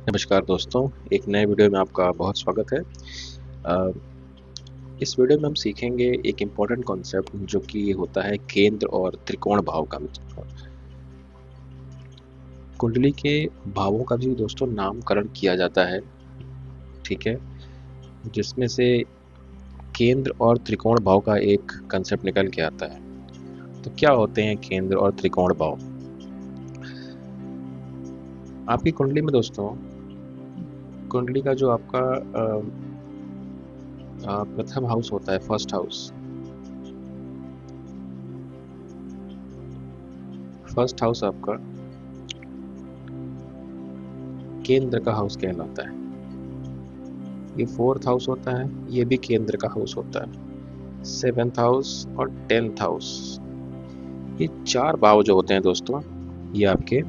नमस्कार दोस्तों, एक नए वीडियो में आपका बहुत स्वागत है। अ, इस वीडियो में हम सीखेंगे एक इम्पॉर्टेंट कॉन्सेप्ट जो कि होता है केंद्र और त्रिकोण भाव का। कुंडली के भावों का भी दोस्तों नामकरण किया जाता है, ठीक है, जिसमें से केंद्र और त्रिकोण भाव का एक कंसेप्ट निकल के आता है। तो क्या होते हैं केंद्र और त्रिकोण भाव? आपकी कुंडली में दोस्तों, कुंडली का जो आपका प्रथम हाउस होता है, फर्स्ट हाउस, फर्स्ट हाउस आपका केंद्र का हाउस कहलाता है। ये फोर्थ हाउस होता है, ये भी केंद्र का हाउस होता है। सेवेंथ हाउस और 10th हाउस, ये चार भाव जो होते हैं दोस्तों, ये आपके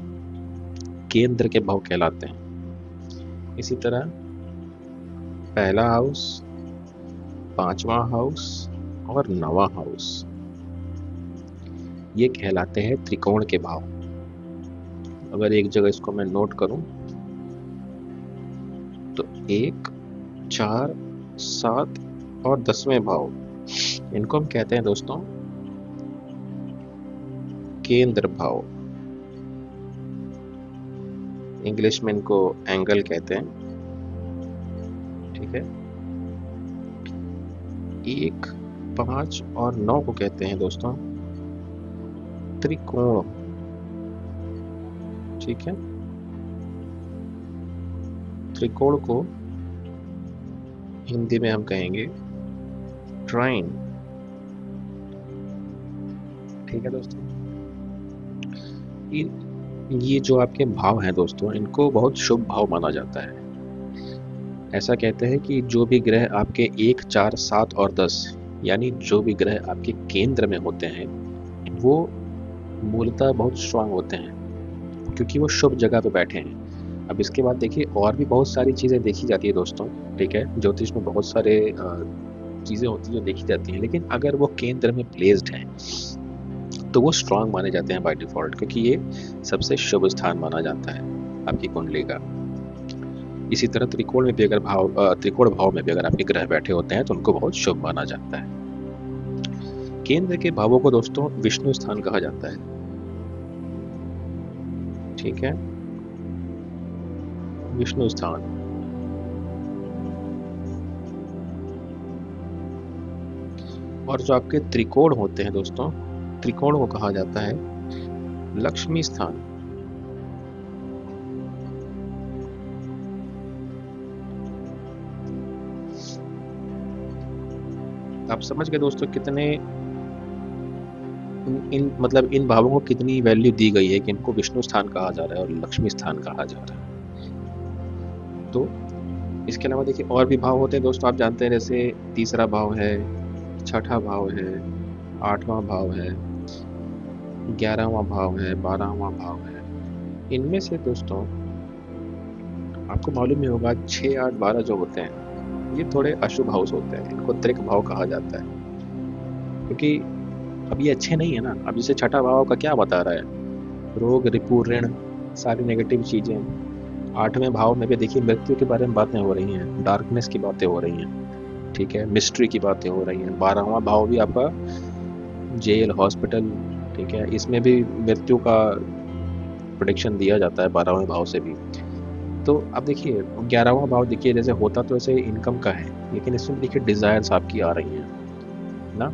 केंद्र के भाव कहलाते हैं। इसी तरह पहला हाउस, पांचवा हाउस और नवा हाउस, ये कहलाते हैं त्रिकोण के भाव। अगर एक जगह इसको मैं नोट करूं तो 1, 4, 7 और 10वें भाव, इनको हम कहते हैं दोस्तों केंद्र भाव। इंग्लिश में इनको एंगल कहते हैं, ठीक है। 1, 5 और 9 को कहते हैं दोस्तों त्रिकोण, ठीक है। त्रिकोण को हिंदी में हम कहेंगे ट्राइन, ठीक है दोस्तों। ये जो आपके भाव हैं दोस्तों, इनको बहुत शुभ भाव माना जाता है। ऐसा कहते हैं कि जो भी ग्रह आपके 1, 4, 7 और 10, यानी जो भी ग्रह आपके केंद्र में होते हैं, वो मूलतः बहुत स्ट्रांग होते हैं क्योंकि वो शुभ जगह पे बैठे हैं। अब इसके बाद देखिए, और भी बहुत सारी चीज़ें देखी जाती है दोस्तों, ठीक है। ज्योतिष में बहुत सारे चीज़ें होती हैं जो देखी जाती हैं, लेकिन अगर वो केंद्र में प्लेस्ड हैं तो वो स्ट्रांग माने जाते हैं बाय डिफॉल्ट, क्योंकि ये सबसे शुभ स्थान माना जाता है आपकी कुंडली का। इसी तरह त्रिकोण में भी अगर त्रिकोण भाव में भी अगर आपके ग्रह बैठे होते हैं तो उनको बहुत शुभ माना जाता है। केंद्र के भावों को दोस्तों विष्णु स्थान कहा जाता है, ठीक है, विष्णु स्थान। और जो आपके त्रिकोण होते हैं दोस्तों, त्रिकोण को कहा जाता है लक्ष्मी स्थान। आप समझ गए दोस्तों कितने इन भावों को कितनी वैल्यू दी गई है कि इनको विष्णु स्थान कहा जा रहा है और लक्ष्मी स्थान कहा जा रहा है। तो इसके अलावा देखिए और भी भाव होते हैं दोस्तों, आप जानते हैं, जैसे तीसरा भाव है, छठा भाव है, 8वां भाव है, 11वां भाव है, 12वां भाव है। इनमें से दोस्तों आपको मालूम ही होगा 6, 8, 12 जो होते हैं, ये थोड़े अशुभ हाउस होते हैं। इनको त्रिक भाव कहा जाता है क्योंकि अब ये अच्छे नहीं है ना। अब जैसे छठा भाव का क्या बता रहा है, रोग, रिपु, ऋण, सारी नेगेटिव चीजें। 8वें भाव में भी देखिए मृत्यु के बारे में बातें हो रही हैं, डार्कनेस की बातें हो रही हैं, ठीक है, मिस्ट्री की बातें हो रही हैं। 12वां भाव भी आपका जेल, हॉस्पिटल, ठीक है, इसमें भी मृत्यु का प्रेडिक्शन दिया जाता है 12वें भाव से भी। तो अब देखिए 11वां भाव, देखिए जैसे होता तो ऐसे इनकम का है, लेकिन इसमें देखिए डिजायर्स आपकी आ रही हैं ना।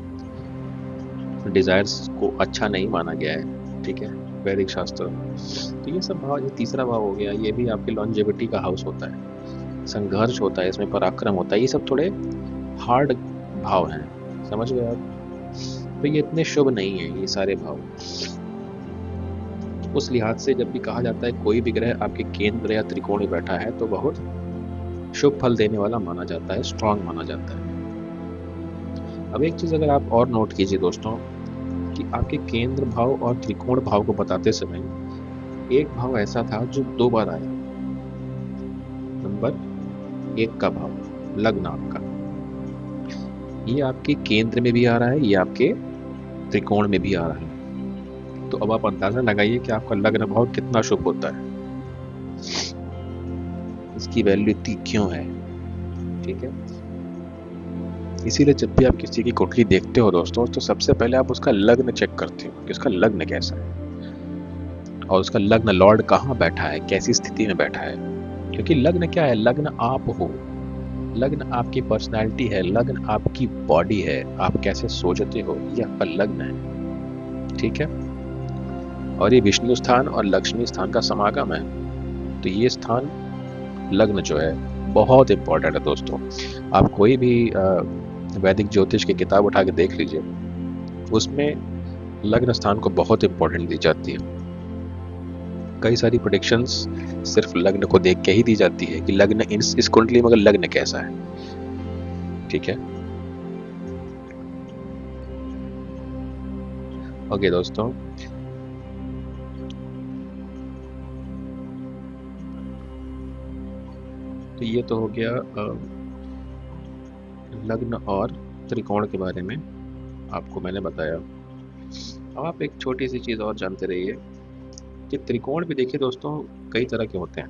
डिजायर्स को अच्छा नहीं माना गया है, ठीक है, वैदिक शास्त्र। तो ये सब भाव, ये तीसरा भाव हो गया, ये भी आपके लॉन्जेविटी का हाउस होता है, संघर्ष होता है, इसमें पराक्रम होता है। ये सब थोड़े हार्ड भाव हैं, समझ गए आप। तो ये इतने शुभ नहीं है ये सारे भाव। उस लिहाज से जब भी कहा जाता है कोई भी ग्रह आपके केंद्र या त्रिकोण में बैठा है तो बहुत शुभ फल देने वाला माना जाता है, स्ट्रांग माना जाता है। अब एक चीज अगर आप और नोट कीजिए दोस्तों, कि आपके केंद्र भाव और त्रिकोण भाव को बताते समय एक भाव ऐसा था जो 2 बार आया। नंबर 1 का भाव, लग्न आपका, ये आपके केंद्र में भी आ रहा है, ये आपके त्रिकोण में भी आ रहा है। तो अब आप अंदाजा लगाइए कि आपका लग्न भाव कितना शुभ होता है। इसकी वैल्यू इतनी क्यों है, ठीक है। इसीलिए जब भी आप किसी की कुंडली देखते हो दोस्तों, तो सबसे पहले आप उसका लग्न चेक करते हो कि उसका लग्न कैसा है, और उसका लग्न लॉर्ड कहाँ बैठा है, कैसी स्थिति में बैठा है। क्योंकि लग्न क्या है, लग्न आप हो, लग्न आपकी पर्सनैलिटी है, लग्न आपकी बॉडी है, आप कैसे सोचते हो, ये आपका लग्न है, ठीक है। और ये विष्णु स्थान और लक्ष्मी स्थान का समागम है, तो ये स्थान लग्न जो है बहुत इंपॉर्टेंट है दोस्तों। आप कोई भी वैदिक ज्योतिष की किताब उठा के देख लीजिए, उसमें लग्न स्थान को बहुत इंपॉर्टेंट दी जाती है। कई सारी प्रेडिक्शंस सिर्फ लग्न को देख के ही दी जाती है कि लग्न इस कुंडली में लग्न कैसा है, ठीक है। ओके दोस्तों, तो ये तो हो गया लग्न और त्रिकोण के बारे में आपको मैंने बताया। अब आप एक छोटी सी चीज़ और जानते रहिए कि त्रिकोण भी देखिए दोस्तों कई तरह के होते हैं।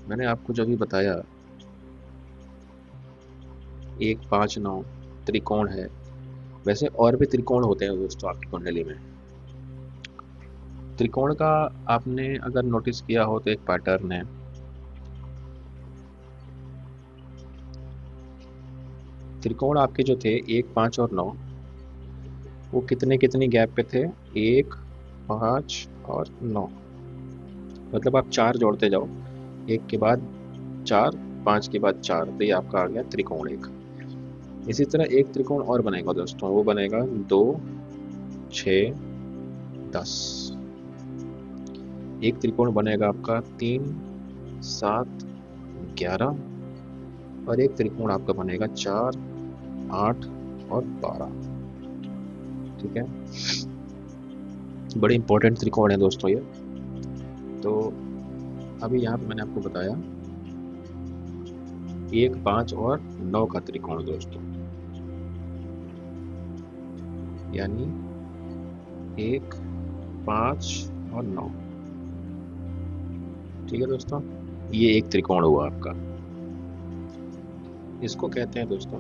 मैंने आपको जो भी बताया 1, 5, 9 त्रिकोण है, वैसे और भी त्रिकोण होते हैं दोस्तों आपकी कुंडली में। त्रिकोण का आपने अगर नोटिस किया हो तो एक पैटर्न है। त्रिकोण आपके जो थे 1, 5 और 9, वो कितने कितने गैप पे थे, 1, 5 और 9। मतलब आप 4 जोड़ते जाओ, 1 के बाद 4, 5 के बाद 4, तो ये आपका आ गया त्रिकोण एक। इसी तरह एक त्रिकोण और बनेगा दोस्तों, वो बनेगा 2, 6, 10। एक त्रिकोण बनेगा आपका 3, 7, 11, और एक त्रिकोण आपका बनेगा 4, 8 और 12, ठीक है। बड़े इंपॉर्टेंट त्रिकोण है दोस्तों ये। तो अभी यहाँ पे मैंने आपको बताया 1, 5 और 9 का त्रिकोण दोस्तों, यानी 1, 5 और 9, ठीक है दोस्तों। ये एक त्रिकोण हुआ आपका, इसको कहते हैं दोस्तों,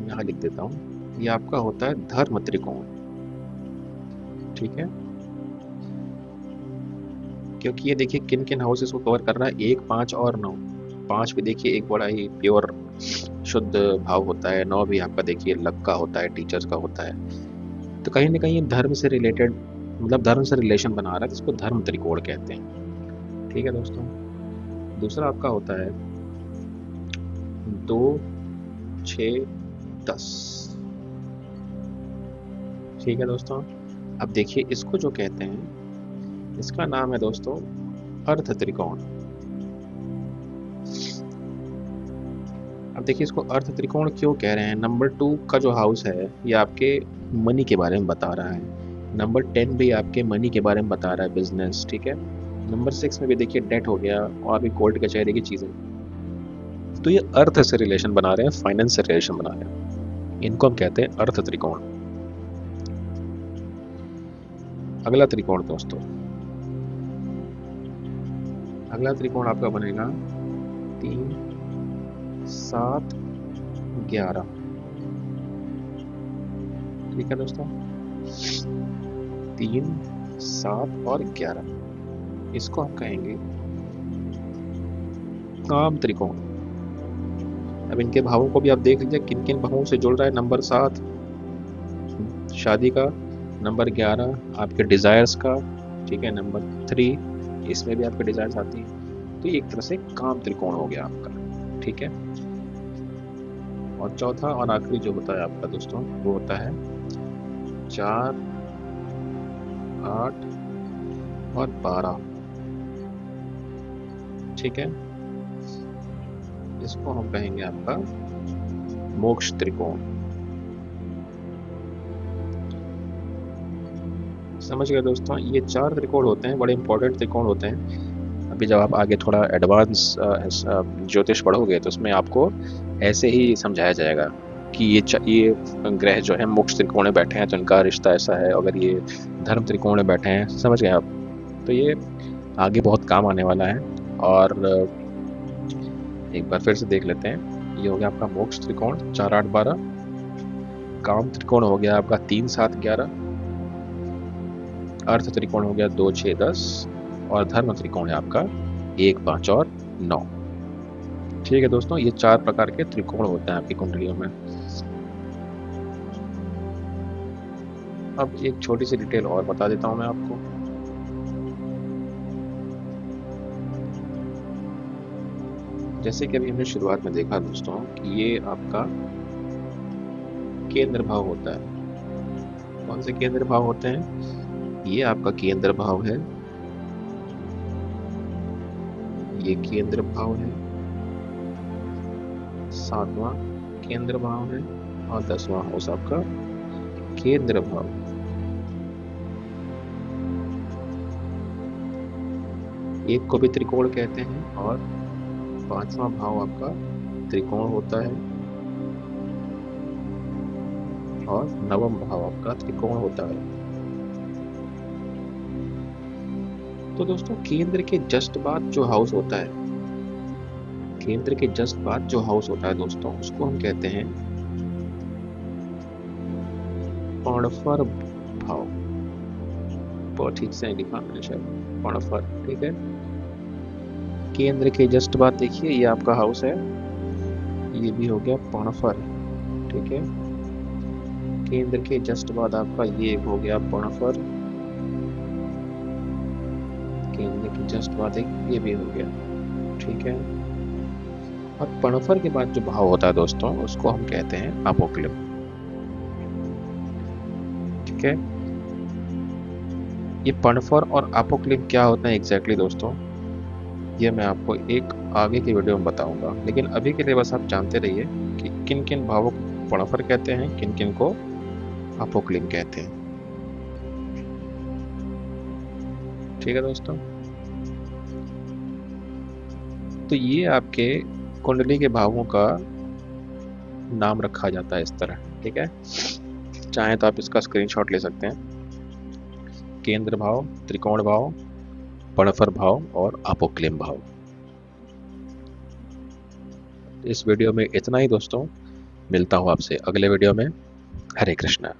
यहाँ लिख देता हूँ, ये आपका होता है धर्म त्रिकोण, ठीक है। क्योंकि ये देखिए किन किन हाउसेस को कवर कर रहा है, 1, 5 और 9। 5 भी देखिए एक बड़ा ही प्योर शुद्ध भाव होता है, 9 भी आपका देखिए लक का होता है, टीचर्स का होता है। तो कहीं ना कहीं धर्म से रिलेटेड, मतलब धर्म से रिलेशन बना रहा है, जिसको धर्म त्रिकोण कहते हैं, ठीक है दोस्तों। दूसरा आपका होता है 2, 6, 10, ठीक है दोस्तों। अब देखिए इसको जो कहते हैं, इसका नाम है दोस्तों अर्ध त्रिकोण। अब देखिए इसको अर्ध त्रिकोण क्यों कह रहे हैं। नंबर 2 का जो हाउस है ये आपके मनी के बारे में बता रहा है। नंबर 10 भी आपके मनी के बारे में बता रहा है, बिजनेस, ठीक है। नंबर 6 में भी देखिए डेट हो गया, और भी कोर्ट कचहरी की चीजें। तो ये अर्थ से रिलेशन बना रहे हैं, फाइनेंस से रिलेशन बना रहे हैं, इनको हम कहते हैं अर्थ त्रिकोण। अगला त्रिकोण दोस्तों, अगला त्रिकोण आपका बनेगा 3, 7, 11, ठीक है दोस्तों। 3, 7 और 11, इसको हम कहेंगे काम त्रिकोण। अब इनके भावों को भी आप देख लीजिए किन किन भावों से जुड़ रहा है। नंबर 7 शादी का, नंबर 11 आपके डिजायर्स का, ठीक है। नंबर 3 इसमें भी आपके डिजायर्स आती हैं। तो ये एक तरह से काम त्रिकोण हो गया आपका, ठीक है। और चौथा और आखिरी जो होता है आपका दोस्तों, वो होता है 4, 8 और 12, ठीक है। इसको हम कहेंगे आपका मोक्ष त्रिकोण। समझ गए दोस्तों, ये 4 त्रिकोण होते हैं, बड़े इंपॉर्टेंट त्रिकोण होते हैं। अभी जब आप आगे थोड़ा एडवांस ज्योतिष पढ़ोगे तो उसमें आपको ऐसे ही समझाया जाएगा कि ये ग्रह जो है मोक्ष त्रिकोण में बैठे हैं तो इनका रिश्ता ऐसा है, अगर ये धर्म त्रिकोण में बैठे हैं, समझ गए आप। तो ये आगे बहुत काम आने वाला है। और एक बार फिर से देख लेते हैं। ये हो गया आपका मोक्ष त्रिकोण 4, 8, 12। काम त्रिकोण हो गया आपका 3, 7, 11। अर्थ त्रिकोण हो गया 2, 6, 10। और धर्म त्रिकोण है आपका 1, 5 और 9। ठीक है दोस्तों, ये 4 प्रकार के त्रिकोण होते हैं आपकी कुंडलियों में। अब एक छोटी सी डिटेल और बता देता हूं मैं आपको। जैसे कि अभी हमने शुरुआत में देखा दोस्तों कि ये आपका केंद्र भाव होता है। कौन से केंद्र भाव होते हैं? ये आपका केंद्र भाव है, ये केंद्र भाव है, 7वां केंद्र भाव है और 10वां हाउस आपका केंद्र भाव। एक को भी त्रिकोण कहते हैं और 5वां भाव आपका त्रिकोण होता है और 9वां भाव आपका त्रिकोण होता है। तो दोस्तों केंद्र के जस्ट बाद जो हाउस होता है, केंद्र के जस्ट बाद जो हाउस होता है दोस्तों, उसको हम कहते हैं पर्णफर भाव। बहुत ठीक से लिखा मैंने शायद, पर्णफर। ठीक है, केंद्र के जस्ट बाद देखिए ये आपका हाउस है, ये भी हो गया पर्णफर। ठीक है, केंद्र के जस्ट बाद आपका ये हो गया पर्णफर, केंद्र के जस्ट बाद एक ये भी हो गया। ठीक है, और पर्णफर के बाद जो भाव होता है दोस्तों, उसको हम कहते हैं अपोक्लिम। ठीक है, ये पर्णफर और अपोक्लिम क्या होता है एग्जैक्टली दोस्तों, ये मैं आपको एक आगे की वीडियो में बताऊंगा। लेकिन अभी के लिए बस आप जानते रहिए कि किन किन भावों को पर्णफर कहते हैं, किन किन को अपोक्लिम कहते हैं। ठीक है दोस्तों, तो ये आपके कुंडली के भावों का नाम रखा जाता है इस तरह। ठीक है, चाहे तो आप इसका स्क्रीनशॉट ले सकते हैं। केंद्र भाव, त्रिकोण भाव, पर्णफर भाव और अपोक्लिम भाव। इस वीडियो में इतना ही दोस्तों, मिलता हूं आपसे अगले वीडियो में। हरे कृष्णा।